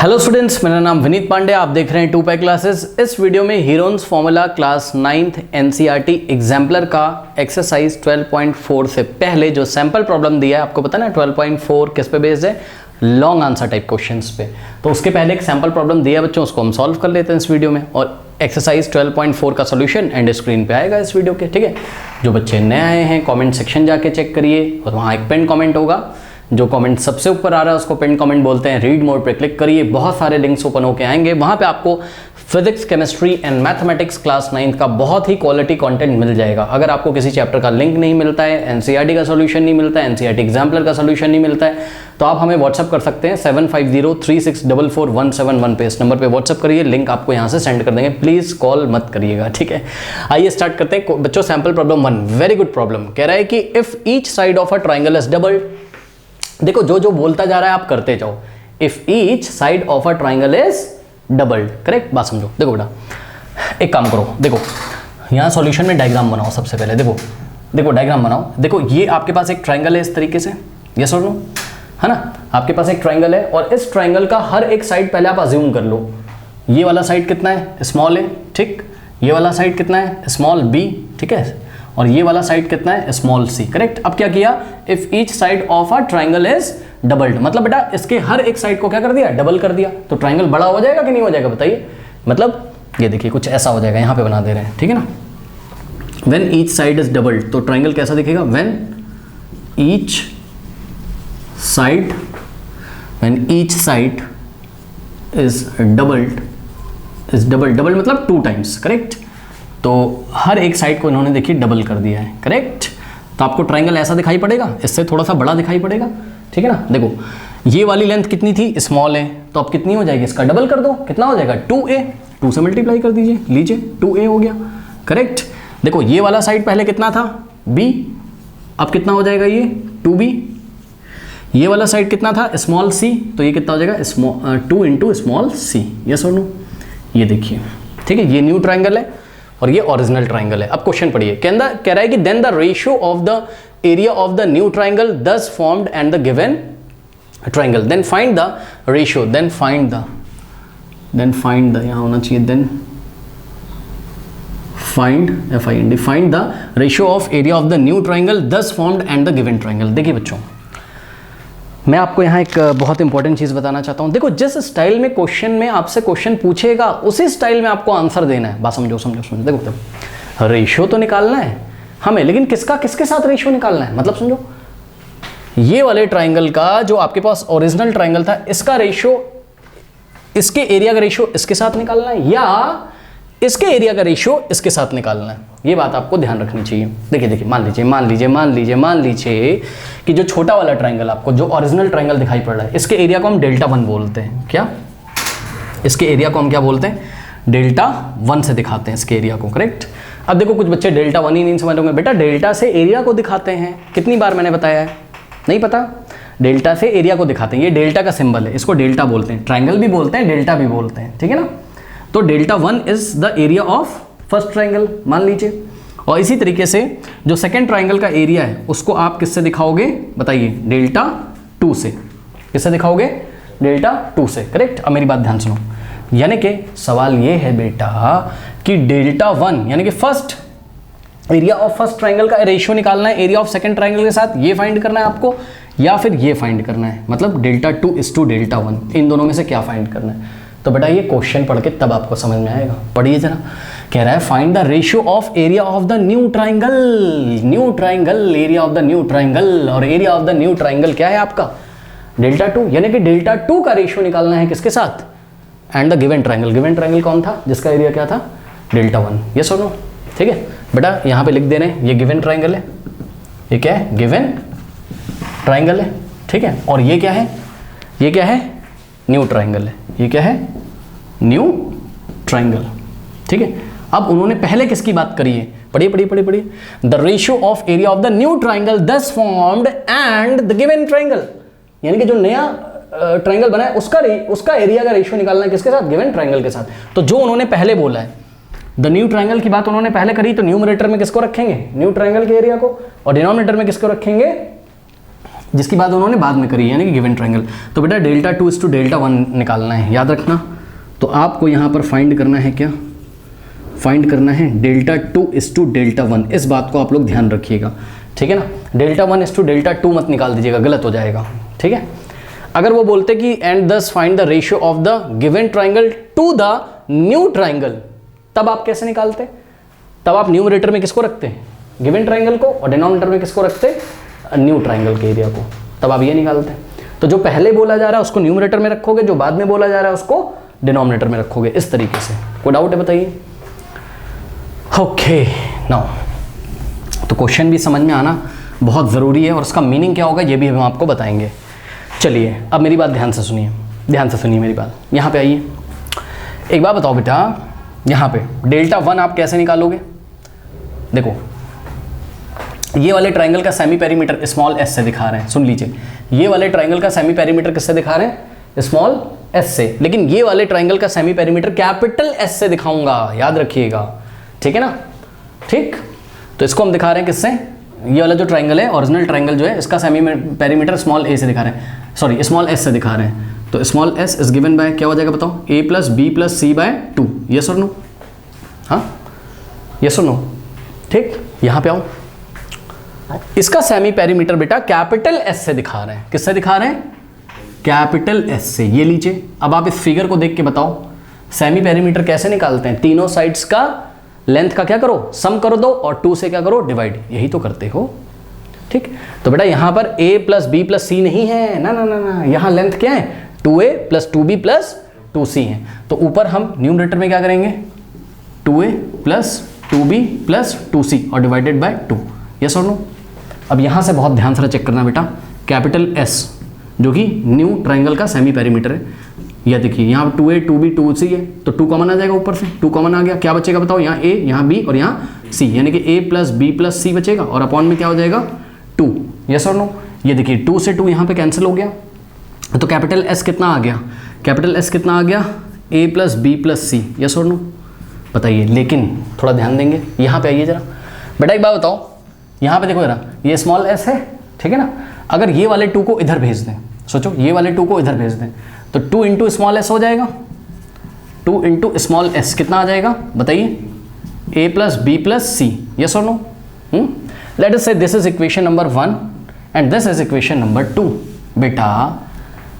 Hello students, मेरा नाम विनीत पांडे, आप देख रहे हैं 2 क्लासेस। इस वीडियो में Heron's formula class 9th NCERT exemplar का एक्सरसाइज 12.4 से पहले जो सैंपल प्रॉब्लम दिया है, आपको पता ना 12.4 किस पे बेस्ड है, लॉन्ग आंसर टाइप क्वेश्चंस पे। तो उसके पहले एक सैंपल प्रॉब्लम दिया है बच्चों, उसको हम सॉल्व कर लेते हैं इस वीडियो में। और एक्सरसाइज 12.4 का सोल्यूशन एंड स्क्रीन पे आएगा इस वीडियो के, ठीक है। जो बच्चे नए आए हैं कमेंट सेक्शन जाके चेक करिए, और वहाँ एक पिन कमेंट होगा, जो कमेंट सबसे ऊपर आ रहा है उसको पिन कमेंट बोलते हैं। रीड मोड पे क्लिक करिए, बहुत सारे लिंक्स ओपन होके आएंगे, वहाँ पे आपको physics, chemistry and mathematics class 9th का बहुत ही क्वालिटी कंटेंट मिल जाएगा। अगर आपको किसी चैप्टर का लिंक नहीं मिलता है, एनसीईआरटी का सोल्यूशन नहीं मिलता है, एनसीईआरटी एग्जाम्पलर का सोल्यूशन नहीं मिलता है, तो आप हमें व्हाट्सअप कर सकते हैं 7503644171 पे। इस नंबर पे व्हाट्सअप करिए, लिंक आपको यहाँ से सेंड कर देंगे। प्लीज़ कॉल मत करिएगा, ठीक है। आइए स्टार्ट करते हैं बच्चों। Sample problem 1, very good problem. कह रहा है कि if each side of a triangle is double. देखो जो जो बोलता जा रहा है आप करते जाओ। If each side of a triangle is doubled, correct बात समझो। देखो बेटा एक काम करो, देखो यहाँ सॉल्यूशन में डायग्राम बनाओ सबसे पहले। देखो डायग्राम बनाओ। देखो ये आपके पास एक ट्राइंगल है इस तरीके से, यस और नो, है ना। आपके पास एक ट्राइंगल है और इस ट्राइंगल का हर एक साइड पहले आप अज्यूम कर लो। ये वाला साइड कितना है, स्मॉल ए, ठीक। ये वाला साइड कितना है, स्मॉल बी, ठीक है। और ये वाला साइड कितना है, स्मॉल सी, करेक्ट। अब क्या किया, if each side of a triangle is doubled, मतलब बेटा इसके हर एक साइड को क्या कर दिया, डबल कर दिया। तो ट्राइंगल बड़ा हो जाएगा कि नहीं हो जाएगा बताइए। मतलब ये देखिए कुछ ऐसा हो जाएगा, यहाँ पे बना दे रहे हैं, ठीक है ना। When each side is doubled, तो ट्राइंगल कैसा दिखेगा, when each side is doubled, double मतलब 2 टाइम्स, करेक्ट। तो हर एक साइड को इन्होंने देखिए डबल कर दिया है, करेक्ट। तो आपको ट्राइंगल ऐसा दिखाई पड़ेगा, इससे थोड़ा सा बड़ा दिखाई पड़ेगा, ठीक है ना। देखो ये वाली लेंथ कितनी थी, स्मॉल है, तो अब कितनी हो जाएगी, इसका डबल कर दो, कितना हो जाएगा 2a, 2 से मल्टीप्लाई कर दीजिए, लीजिए 2a हो गया, करेक्ट। देखो ये वाला साइड पहले कितना था, b, अब कितना हो जाएगा ये 2b। ये वाला साइड कितना था, स्मॉल c, तो ये कितना हो जाएगा 2 इंटू स्मॉल c, यस और नो। ये देखिए, ठीक है, ये न्यू ट्राइंगल है और ये ओरिजिनल ट्राइंगल है। अब क्वेश्चन पढ़िए, कह रहा है कि then the ratio of the area of the new triangle thus formed and the given triangle, then find the ratio, then find the यहाँ होना चाहिए, then find the ratio of area of the new triangle thus formed and the given triangle. देखिए बच्चों, मैं आपको यहाँ एक बहुत इंपॉर्टेंट चीज़ बताना चाहता हूँ। देखो जिस स्टाइल में क्वेश्चन में आपसे क्वेश्चन पूछेगा उसी स्टाइल में आपको आंसर देना है। बात समझो। देखो रेशियो तो निकालना है हमें, लेकिन किसके साथ रेशियो निकालना है, मतलब समझो। ये वाले ट्राइंगल का जो आपके पास ओरिजिनल ट्राइंगल था, इसका रेशियो, इसके एरिया का रेशियो इसके साथ निकालना है, या इसके एरिया का रेशियो इसके साथ निकालना है। ये बात आपको ध्यान रखनी चाहिए। देखिए मान लीजिए कि जो छोटा वाला ट्राइंगल आपको, जो ओरिजिनल ट्राइंगल दिखाई पड़ रहा है, इसके एरिया को हम डेल्टा 1 बोलते हैं। क्या, इसके एरिया को हम क्या बोलते हैं, डेल्टा 1 से दिखाते हैं इसके एरिया को, करेक्ट। अब देखो कुछ बच्चे डेल्टा 1 ही नहीं समझ होंगे, बेटा डेल्टा से एरिया को दिखाते हैं। कितनी बार मैंने बताया है, नहीं पता, डेल्टा से एरिया को दिखाते हैं। ये डेल्टा का सिंबल है, इसको डेल्टा बोलते हैं, ट्राइंगल भी बोलते हैं, डेल्टा भी बोलते हैं, ठीक है ना। तो delta 1 is the area of first triangle, मान लीजिए। और इसी तरीके से जो सेकंड ट्राइंगल का एरिया है उसको आप किससे दिखाओगे बताइए, डेल्टा 2 से। किससे दिखाओगे, डेल्टा 2 से, करेक्ट। अब मेरी बात ध्यान सुनो, यानी कि सवाल ये है बेटा कि डेल्टा 1 यानी कि first area of first triangle का रेशियो निकालना है एरिया ऑफ सेकंड ट्राइंगल के साथ, ये फाइंड करना है आपको, या फिर ये फाइंड करना है, मतलब डेल्टा 2 इज टू डेल्टा 1, इन दोनों में से क्या फाइंड करना है। तो बेटा ये क्वेश्चन पढ़ के तब आपको समझ में आएगा। पढ़िए जरा, कह रहा है find the ratio of area of the new triangle, area of the new triangle. और area of the new triangle क्या है आपका, डेल्टा 2, यानी कि डेल्टा 2 का रेशियो निकालना है किसके साथ, एंड द गिवन ट्राइंगल कौन था, जिसका एरिया क्या था, डेल्टा 1, यस और नो, ठीक है। बेटा यहाँ पे लिख दे रहे हैं, ये गिवन ट्राइंगल है, ये क्या है, गिवन ट्राइंगल है, ठीक है। और ये क्या है, न्यू ट्राइंगल है, ये क्या है, न्यू ट्राइंगल, ठीक है। अब उन्होंने पहले किसकी बात करी है, पढ़िए, the ratio of area of the new triangle thus formed and the given triangle, यानी कि जो नया ट्राइंगल बना है उसका एरिया का रेशियो निकालना है किसके साथ, गिवन ट्राइंगल के साथ। तो जो उन्होंने पहले बोला है, द न्यू ट्राइंगल की बात उन्होंने पहले करी, तो न्यूमरेटर में किसको रखेंगे, न्यू ट्राइंगल के एरिया को, और डिनोमिनेटर में किसको रखेंगे, जिसकी बात उन्होंने बाद में करी है, यानी कि गिवन ट्राइंगल। तो बेटा डेल्टा 2 इज टू डेल्टा 1 निकालना है, याद रखना। तो आपको यहाँ पर फाइंड करना है क्या, फाइंड करना है डेल्टा 2 इज टू डेल्टा 1। इस बात को आप लोग ध्यान रखिएगा, ठीक है ना। डेल्टा 1 इज टू डेल्टा 2 मत निकाल दीजिएगा, गलत हो जाएगा, ठीक है। अगर वो बोलते कि and thus find the ratio of the given triangle to the new triangle, तब आप कैसे निकालते? तब आप न्यूमरेटर में किसको रखते हैं, गिवन ट्राइंगल को, और डिनोमिनेटर में किसको रखते, न्यू ट्राइंगल के एरिया को। तब आप ये निकालते हैं। तो जो पहले बोला जा रहा है उसको न्यूमरेटर में रखोगे, जो बाद में बोला जा रहा है उसको डिनोमिनेटर में रखोगे, इस तरीके से। कोई डाउट है बताइए? ओके नाउ तो क्वेश्चन भी समझ में आना बहुत ज़रूरी है, और उसका मीनिंग क्या होगा ये भी हम आपको बताएंगे। चलिए अब मेरी बात ध्यान से सुनिए, ध्यान से सुनिए मेरी बात। यहाँ पे आइए, एक बात बताओ बेटा, यहाँ पे डेल्टा 1 आप कैसे निकालोगे? देखो ये वाले ट्राइंगल का सेमी पेरीमीटर स्मॉल एस से दिखा रहे हैं, सुन लीजिए। ये वाले ट्राइंगल का सेमी पेरीमीटर किससे दिखा रहे हैं, स्मॉल एस से। लेकिन ये वाले ट्राइंगल का सेमी पेरीमीटर कैपिटल एस से दिखाऊंगा, याद रखिएगा, ठीक है ना। ठीक, तो इसको हम दिखा रहे हैं किससे, ये वाला जो ट्राइंगल है, ओरिजिनल ट्राइंगल जो है, इसका सेमी पेरीमीटर स्मॉल ए से दिखा रहे हैं, सॉरी स्मॉल एस से दिखा रहे हैं। तो small s is given by क्या हो जाएगा बताओ, a plus b plus c by 2। Yes और नो? हाँ यस और नो? ठीक, यहाँ पे आओ। इसका सेमी पेरीमीटर बेटा कैपिटल एस से दिखा रहे हैं, किससे दिखा रहे हैं, कैपिटल एस से। ये लीजिए, अब आप इस फिगर को देख के बताओ सेमी पेरीमीटर कैसे निकालते हैं। तीनों साइड्स का लेंथ का क्या करो, सम कर दो, और 2 से क्या करो, डिवाइड, यही तो करते हो। ठीक, तो बेटा यहाँ पर a प्लस बी प्लस सी नहीं है, ना ना ना ना, यहाँ लेंथ क्या है, 2a plus 2b plus 2c है। तो ऊपर हम न्यूमरेटर में क्या करेंगे, 2a plus 2b plus 2c और डिवाइडेड बाय 2। यस और नो? अब यहाँ से बहुत ध्यान से चेक करना बेटा, कैपिटल S जो कि न्यू ट्राइंगल का सेमी पेरीमीटर है, यह देखिए यहाँ 2a 2b 2c है, तो 2 कॉमन आ जाएगा, ऊपर से 2 कॉमन आ गया, क्या बचेगा बताओ, यहाँ a यहाँ b और यहाँ c, यानी कि a प्लस बी प्लस सी बचेगा, और अपॉन में क्या हो जाएगा 2। यस और नो? ये देखिए 2 से 2 यहाँ पे कैंसिल हो गया, तो कैपिटल S कितना आ गया, कैपिटल S कितना आ गया, a plus b plus c. Yes और नो? बताइए, लेकिन थोड़ा ध्यान देंगे, यहाँ पे आइए जरा बेटा, एक बात बताओ, यहाँ पे देखो जरा, ये स्मॉल s है, ठीक है ना। अगर ये वाले 2 को इधर भेज दें, सोचो ये वाले 2 को इधर भेज दें, तो 2 इंटू स्मॉल एस हो जाएगा, 2 इंटू स्मॉल एस कितना आ जाएगा बताइए, a plus b plus c. Yes और नो? Let us say this is equation number 1 and this is equation number 2। बेटा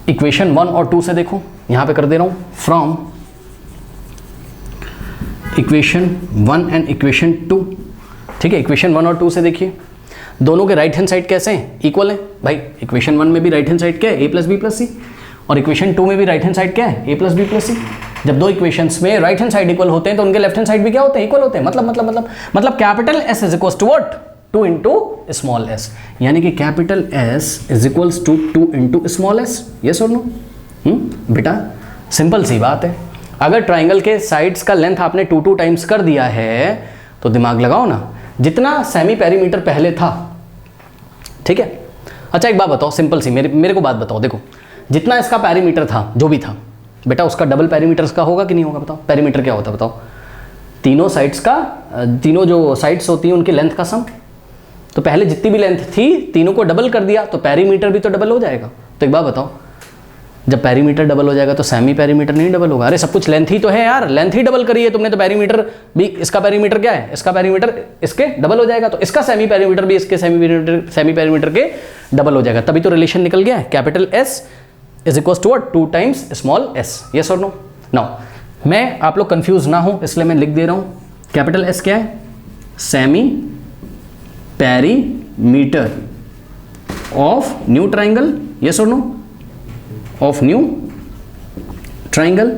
इक्वेशन 1 और 2 से देखो, यहाँ पे कर दे रहा हूँ, फ्रॉम इक्वेशन 1 एंड इक्वेशन 2। ठीक है, इक्वेशन 1 और 2 से देखिए, दोनों के राइट हैंड साइड कैसे हैं, इक्वल है भाई। इक्वेशन 1 में भी राइट हैंड साइड क्या है, a प्लस बी प्लस सी, और इक्वेशन 2 में भी राइट हैंड साइड क्या है, a प्लस बी प्लस सी। जब दो इक्वेशंस में राइट हैंड साइड इक्वल होते हैं तो उनके लेफ्ट हैंड साइड भी क्या होते हैं, इक्वल होते हैं। मतलब capital S is equals to what, 2 into small s, यानी कि capital S is equals to 2 into small s। Yes और नो? बेटा सिंपल सी बात है, अगर ट्राइंगल के साइड्स का लेंथ आपने 2 टाइम्स कर दिया है तो दिमाग लगाओ ना, जितना सेमी पेरीमीटर पहले था, ठीक है। अच्छा एक बात बताओ सिंपल सी, मेरे को बात बताओ, देखो जितना इसका पेरीमीटर था, जो भी था बेटा, उसका डबल पेरीमीटर का होगा कि नहीं होगा बताओ। पेरीमीटर क्या होता है बताओ, तीनों साइड्स का, तीनों जो साइड्स होती हैं उनकी लेंथ का सम। तो पहले जितनी भी लेंथ थी तीनों को डबल कर दिया, तो पेरीमीटर भी तो डबल हो जाएगा। तो एक बात बताओ, जब पेरीमीटर डबल हो जाएगा तो सेमी पेरीमीटर नहीं डबल होगा? अरे सब कुछ लेंथ ही तो है यार, लेंथ ही डबल करी है तुमने, तो पेरीमीटर भी, इसका पेरीमीटर क्या है, इसका पेरीमीटर इसके डबल हो जाएगा, तो इसका सेमी पेरीमीटर भी इसके सेमी पेरीमीटर के डबल हो जाएगा। तभी तो रिलेशन निकल गया है, capital S is equal to what, 2 times small s। Yes और नो? नाउ मैं आप लोग कंफ्यूज ना हो इसलिए मैं लिख दे रहा हूँ, कैपिटल S क्या है, semi perimeter of new triangle. Yes और नो? Of new triangle.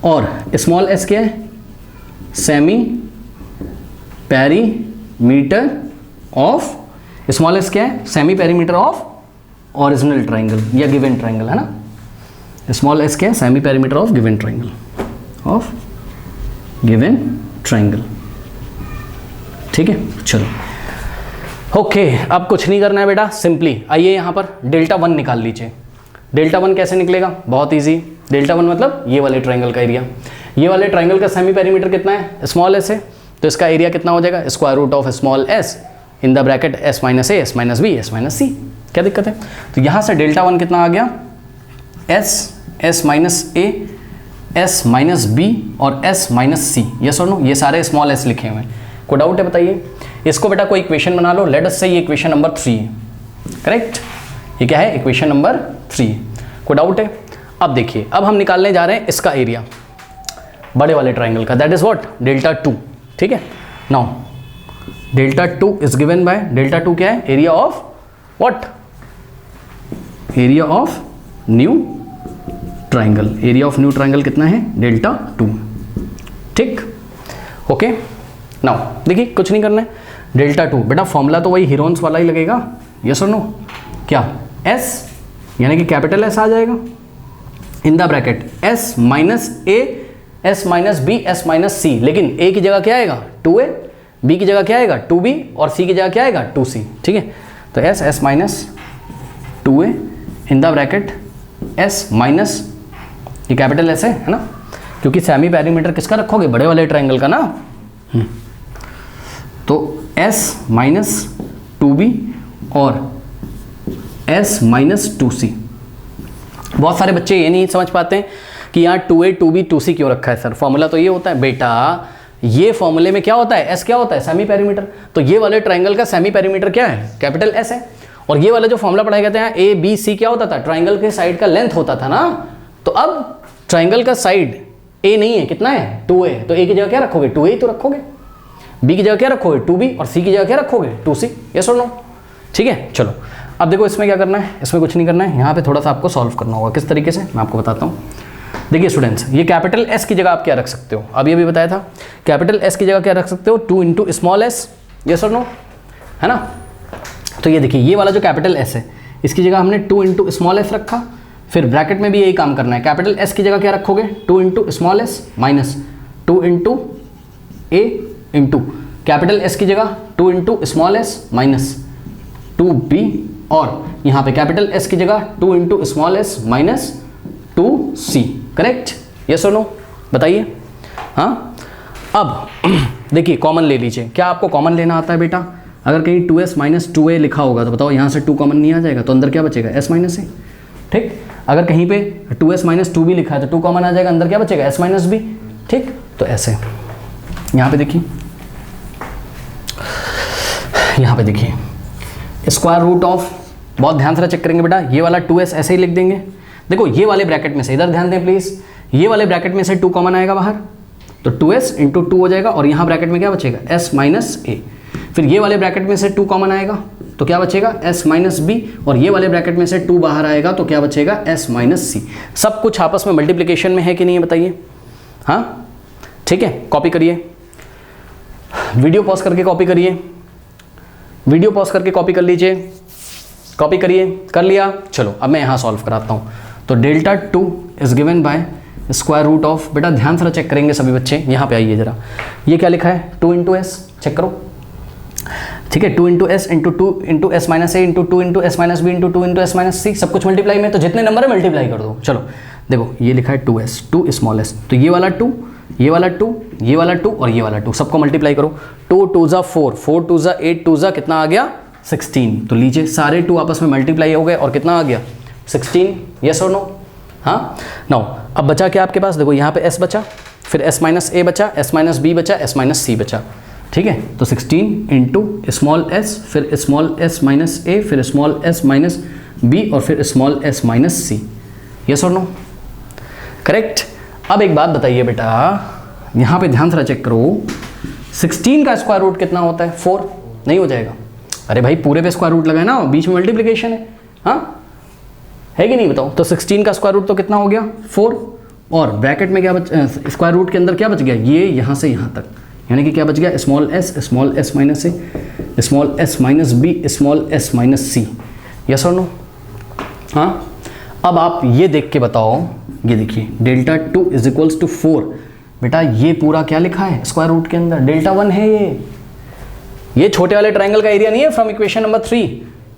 और स्मॉल s क्या है, semi perimeter of, small s क्या है, semi perimeter of original triangle या गिवन ट्राइंगल, है ना। स्मॉल s क्या है, semi perimeter of given triangle, of given triangle. ठीक है, चलो ओके। अब कुछ नहीं करना है बेटा, सिंपली आइए यहाँ पर डेल्टा 1 निकाल लीजिए। डेल्टा 1 कैसे निकलेगा, बहुत इजी। डेल्टा 1 मतलब ये वाले ट्राइंगल का एरिया, ये वाले ट्राइंगल का सेमी पेरीमीटर कितना है, स्मॉल s है, तो इसका एरिया कितना हो जाएगा, square root of small s in the bracket s minus a s minus b s minus c। क्या दिक्कत है? तो यहाँ से डेल्टा 1 कितना आ गया, S minus a, s minus B और एस माइनस सी। यस और नो? ये सारे स्मॉल एस लिखे हुए हैं। कोई डाउट है बताइए? इसको बेटा कोई इक्वेशन बना लो, लेट अस से ये इक्वेशन नंबर 3 है, करेक्ट? ये क्या है? Equation number 3। कोई डाउट है? अब देखिए, अब हम निकालने जा रहे हैं इसका एरिया बड़े वाले ट्राइंगल का, दैट इज व्हाट, डेल्टा 2। ठीक है, now delta 2 is given bye, delta 2 क्या है? Area of what? Area of new triangle. Area of new triangle कितना है? डेल्टा 2। ठीक, ओके। नाउ देखिए, कुछ नहीं करना है, डेल्टा 2 बेटा फॉर्मूला तो वही हीरोन्स वाला ही लगेगा, यस और नो? क्या? एस यानी कि कैपिटल एस आ जाएगा in the bracket, s minus a, s minus b, s minus c. लेकिन ए की जगह क्या आएगा? 2a, बी की जगह क्या आएगा? 2b और सी की जगह क्या आएगा? 2c। ठीक है, तो S minus 2a in the bracket s minus, ये कैपिटल एस है ना, क्योंकि सेमी पेरीमीटर किसका रखोगे? बड़े वाले ट्राइंगल का ना। तो एस माइनस 2b और एस माइनस 2c। बहुत सारे बच्चे ये नहीं समझ पाते हैं कि यहाँ 2a 2b 2c क्यों रखा है सर। फॉर्मूला तो ये होता है बेटा, ये फॉर्मूले में क्या होता है? एस क्या होता है? Semi perimeter. तो ये वाले ट्राइंगल का सेमी पेरीमीटर क्या है? कैपिटल एस है। और ये वाला जो फॉर्मूला पढ़ाया गया था, ए बी सी क्या होता था? ट्राइंगल के साइड का लेंथ होता था ना। तो अब ट्राइंगल का साइड ए नहीं है, कितना है? 2a। तो ए की जगह क्या रखोगे? 2a ही तो रखोगे। बी की जगह क्या रखोगे? 2b और सी की जगह क्या रखोगे? 2c। यस और नो? ठीक है, चलो अब देखो इसमें क्या करना है। इसमें कुछ नहीं करना है, यहाँ पे थोड़ा सा आपको सॉल्व करना होगा। किस तरीके से, मैं आपको बताता हूँ। देखिए स्टूडेंट्स, ये कैपिटल एस की जगह आप क्या रख सकते हो? अब ये भी बताया था, कैपिटल एस की जगह क्या रख सकते हो? 2 इंटू स्मॉल एस। यस और नो? है ना? तो ये देखिए, ये वाला जो कैपिटल एस है, इसकी जगह हमने 2 इंटू स्मॉल एस रखा। फिर ब्रैकेट में भी यही काम करना है। कैपिटल एस की जगह क्या रखोगे? 2 into small s minus 2 into a into capital s की जगह 2 into small s minus 2b और यहाँ पे कैपिटल एस की जगह 2 into small s minus 2c। Correct? Yes और नो? बताइए। हाँ, अब देखिए कॉमन ले लीजिए। क्या आपको कॉमन लेना आता है बेटा? अगर कहीं 2s माइनस 2a लिखा होगा तो बताओ यहाँ से 2 कॉमन नहीं आ जाएगा, तो अंदर क्या बचेगा? s minus a। ठीक, अगर कहीं पे 2s माइनस 2b लिखा है तो 2 कॉमन आ जाएगा, अंदर क्या बचेगा? s minus b। ठीक, तो ऐसे यहाँ पे देखिए, यहाँ पे देखिए स्क्वायर रूट ऑफ, बहुत ध्यान से चेक करेंगे बेटा, ये वाला 2s ऐसे ही लिख देंगे। देखो ये वाले ब्रैकेट में से, इधर ध्यान दें प्लीज, ये वाले ब्रैकेट में से 2 कॉमन आएगा बाहर, तो 2s इंटू 2 हो जाएगा और यहाँ ब्रैकेट में क्या बचेगा? s minus a। फिर ये वाले ब्रैकेट में से 2 कॉमन आएगा तो क्या बचेगा? s माइनस b और ये वाले ब्रैकेट में से 2 बाहर आएगा तो क्या बचेगा? s minus c। सब कुछ आपस में मल्टीप्लिकेशन में है कि नहीं है बताइए? हाँ, ठीक है, कॉपी करिए, वीडियो पॉज करके कॉपी करिए, वीडियो पॉज करके कॉपी कर लीजिए, कॉपी करिए। कर लिया? चलो अब मैं यहाँ सॉल्व कराता हूँ। तो delta 2 is given by square root of, बेटा ध्यान से चेक करेंगे सभी बच्चे, यहाँ पे आइए जरा, ये क्या लिखा है? 2 इंटू एस, चेक करो। ठीक है, 2 into s into 2 into s minus a into 2 into s minus b into 2 into s minus c, सब कुछ मल्टीप्लाई में, तो जितने नंबर है मल्टीप्लाई कर दो। चलो देखो ये लिखा है 2s, 2 स्मॉल एस, तो ये वाला 2, ये वाला 2, ये वाला 2 और ये वाला 2, सबको मल्टीप्लाई करो। 2 2 ज़ा 4, 4 2 ज़ा 8, 2 ज़ा कितना आ गया? 16। तो लीजिए सारे 2 आपस में मल्टीप्लाई हो गए और कितना आ गया? 16। यस और नो? हाँ, नाउ अब बचा क्या आपके पास? देखो यहाँ पे s बचा, फिर s माइनस a बचा, s माइनस b बचा, s माइनस c बचा। ठीक है, तो 16 इंटू स्मॉल s, फिर स्मॉल s माइनस a, फिर स्मॉल s माइनस b और फिर small s minus c। Yes और नो? करेक्ट। अब एक बात बताइए बेटा, यहाँ पे ध्यान से चेक करो, 16 का स्क्वायर रूट कितना होता है? 4। नहीं हो जाएगा? अरे भाई पूरे पे स्क्वायर रूट लगाए ना, बीच में मल्टीप्लिकेशन है, हाँ है कि नहीं बताओ? तो 16 का स्क्वायर रूट तो कितना हो गया? 4। और ब्रैकेट में क्या स्क्वायर रूट के अंदर क्या बच गया? ये यहाँ से यहाँ तक, यानी कि क्या बच गया? Small s minus a, small s minus b, small s minus c. Yes और नो? हाँ, अब आप ये देख के बताओ, ये देखिए डेल्टा 2 इज इक्वल्स टू 4। बेटा ये पूरा क्या लिखा है स्क्वायर रूट के अंदर? डेल्टा 1 है ये छोटे वाले ट्राइंगल का एरिया नहीं है फ्रॉम इक्वेशन नंबर 3।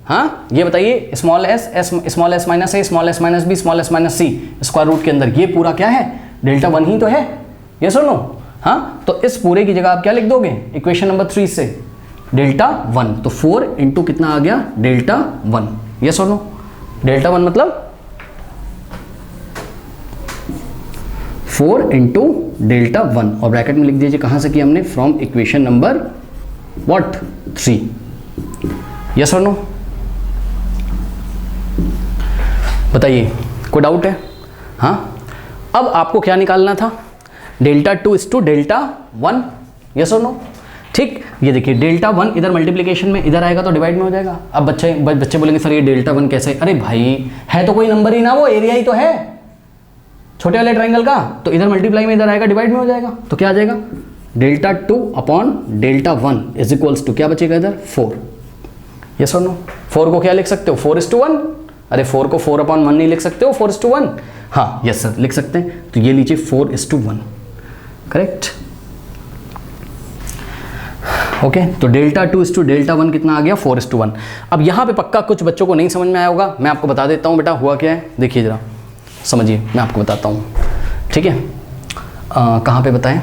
हाँ, ये बताइए small s minus a, small s minus b, small s minus c, square root के अंदर ये पूरा क्या है? डेल्टा 1 ही तो है। यस और नो? हाँ, तो इस पूरे की जगह आप क्या लिख दोगे इक्वेशन नंबर 3 से? डेल्टा 1। तो 4 इंटू कितना आ गया? डेल्टा 1। यस और नो? डेल्टा 1 मतलब 4 इंटू डेल्टा 1 और ब्रैकेट में लिख दीजिए कहां से किया हमने, from equation number what 3। Yes और नो? बताइए कोई डाउट है? हाँ, अब आपको क्या निकालना था, delta 2 is to delta 1। Yes और नो? ठीक, ये देखिए डेल्टा 1 इधर मल्टीप्लिकेशन में इधर आएगा तो डिवाइड में हो जाएगा। अब बच्चे बोलेंगे सर ये डेल्टा 1 कैसे? अरे भाई है तो कोई नंबर ही ना, वो एरिया ही तो है छोटे वाले ट्राइंगल का, तो इधर मल्टीप्लाई में इधर आएगा डिवाइड में हो जाएगा। तो क्या आ जाएगा, delta 2 upon delta 1 is equals to क्या बचेगा इधर 4। यस और नो? 4 को क्या लिख सकते हो, 4:1। अरे 4 को 4/1 नहीं लिख सकते हो, 4:1। हाँ यस सर लिख सकते हैं। तो ये लीजिए 4:1, करेक्ट। ओके, तो डेल्टा 2 इज टू डेल्टा 1 कितना आ गया, 4:1। अब यहाँ पे पक्का कुछ बच्चों को नहीं समझ में आया होगा, मैं आपको बता देता हूँ बेटा हुआ क्या है। देखिए जरा समझिए, मैं आपको बताता हूँ, ठीक है। कहाँ पे बताएं,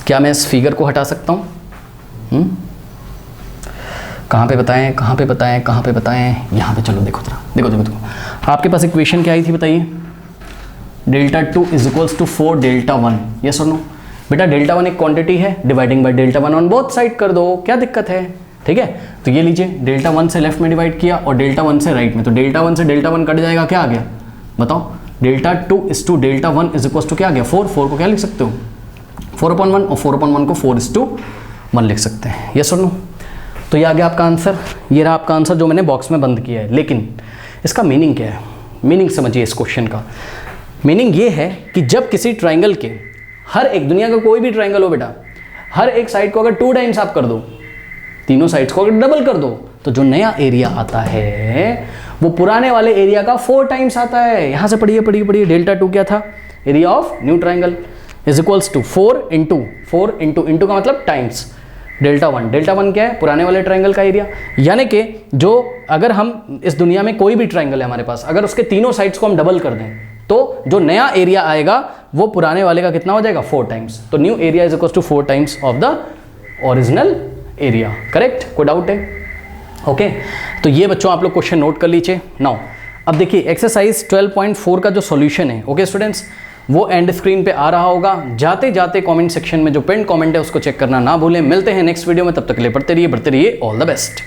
क्या मैं इस फिगर को हटा सकता हूँ? कहाँ पे बताएं, कहाँ पे बताएं, कहाँ पे बताएं? यहाँ पे चलो देखो जरा, देखो आपके पास इक्वेशन क्या आई थी बताइए, delta 2 is equals to 4 delta 1। Yes और नो? बेटा डेल्टा 1 एक क्वांटिटी है, dividing by delta 1 on both side कर दो, क्या दिक्कत है? ठीक है, तो ये लीजिए डेल्टा 1 से लेफ्ट में डिवाइड किया और डेल्टा 1 से राइट में, तो डेल्टा 1 से डेल्टा 1 कट जाएगा, क्या आ गया बताओ? Delta 2 is to delta 1 is equals to क्या आ गया 4। 4 को क्या लिख सकते हो 4/1 और 4/1 को 4:1 लिख सकते हैं। यस और नो? तो ये आ गया आपका आंसर, ये रहा आपका आंसर जो मैंने बॉक्स में बंद किया है। लेकिन इसका मीनिंग क्या है, मीनिंग समझिए इस क्वेश्चन का। मीनिंग ये है कि जब किसी ट्राइंगल के हर एक, दुनिया का कोई भी ट्राइंगल हो बेटा, हर एक साइड को अगर 2 टाइम्स आप कर दो, तीनों साइड्स को अगर डबल कर दो, तो जो नया एरिया आता है वो पुराने वाले एरिया का 4 टाइम्स आता है। यहां से पढ़िए, डेल्टा 2 क्या था, area of new triangle is equals to 4 into का मतलब टाइम्स डेल्टा 1। डेल्टा 1 क्या है, पुराने वाले ट्राइंगल का एरिया। यानी कि जो अगर हम इस दुनिया में कोई भी ट्राइंगल है हमारे पास, अगर उसके तीनों साइड्स को हम डबल कर दें तो जो नया एरिया आएगा वो पुराने वाले का कितना हो जाएगा 4 टाइम्स। तो new area is equals to 4 times of the original area. Correct, कोई डाउट है? ओके, तो ये बच्चों आप लोग क्वेश्चन नोट कर लीजिए। नाउ अब देखिए एक्सरसाइज 12.4 का जो सॉल्यूशन है, ओके स्टूडेंट्स, वो एंड स्क्रीन पे आ रहा होगा। जाते जाते कमेंट सेक्शन में जो पिन कमेंट है उसको चेक करना ना भूलें। मिलते हैं नेक्स्ट वीडियो में, तब तक के लिए पढ़ते रहिए, ऑल द बेस्ट।